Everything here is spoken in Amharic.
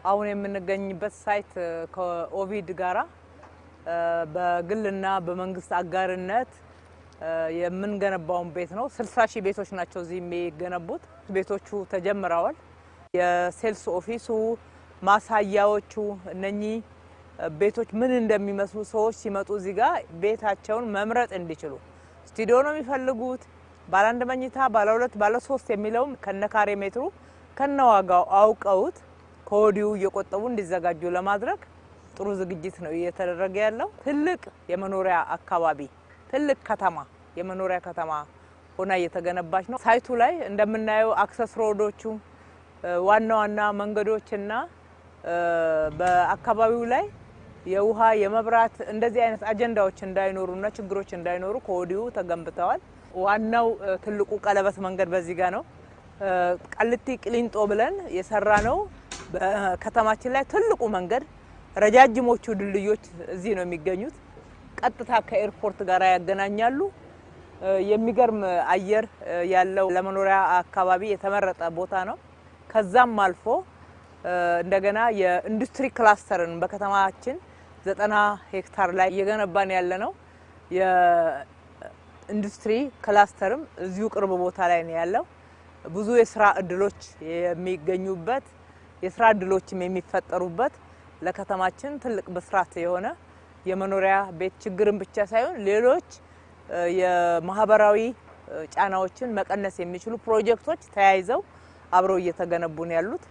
አሁን የምንገኝበት ሳይት ከኦቪድ ጋራ በግልና በመንግስት አጋርነት የምንገነባውን ቤት ነው 60 ሺህ ቤቶች ናቸው እዚህ የሚገነቡት ቤቶቹ ተጀምረዋል የሴልስ ኦፊሱ ማሳያዎቹ እነኚህ ቤቶች ምን እንደሚመስሉ ሰዎች ሲመጡ እዚህ ጋር ቤታቸውን መምረጥ እንዲችሉ ስቱዲዮ ነው የሚፈልጉት ባለ አንድ መኝታ ባለ ሁለት ባለ ሶስት የሚለው ከነካሬ ሜትሩ ከነዋጋው አውቀውት ኮዲው እየቆጠቡ እንዲዘጋጁ ለማድረግ ጥሩ ዝግጅት ነው እየተደረገ ያለው ትልቅ የመኖሪያ አካባቢ ትልቅ ከተማ የመኖሪያ ከተማ ሆና እየተገነባች ነው ሳይቱ ላይ እንደምናየው አክሰስ ሮዶቹ ዋና መንገዶችና በአካባቢው ላይ የውሃ የመብራት እንደዚህ አይነት አጀንዳዎች እንዳይኖሩና ችግሮች እንዳይኖሩ ኮዲው ተገንብተዋል ዋናው ትልቁ ቀለበት መንገድ በዚህ ጋር ነው ቃልቲ ቅሊንጦ ብለን የሰራ ነው በከተማችን ላይ ትልቁ መንገድ ረጃጅሞቹ ድልድዮች እዚህ ነው የሚገኙት ቀጥታ ከኤርፖርት ጋር ያገናኛሉ የሚገርም አየር ያለው ለመኖሪያ አካባቢ የተመረጠ ቦታ ነው ከዛም አልፎ እንደገና የኢንዱስትሪ ክላስተርን በከተማችን 90 ሄክታር ላይ እየገነባን ያለነው የኢንዱስትሪ ክላስተርም እዚሁ ቅርብ ቦታ ላይ ነው ያለው ብዙ የሥራ እድሎች የሚገኙበት የሥራ እድሎችም የሚፈጠሩበት ለከተማችን ትልቅ በስራት የሆነ የመኖሪያ ቤት ችግርን ብቻ ሳይሆን ሌሎች የማህበራዊ ጫናዎችን መቀነስ የሚችሉ ፕሮጀክቶች ተያይዘው አብረው እየተገነቡ ነው ያሉት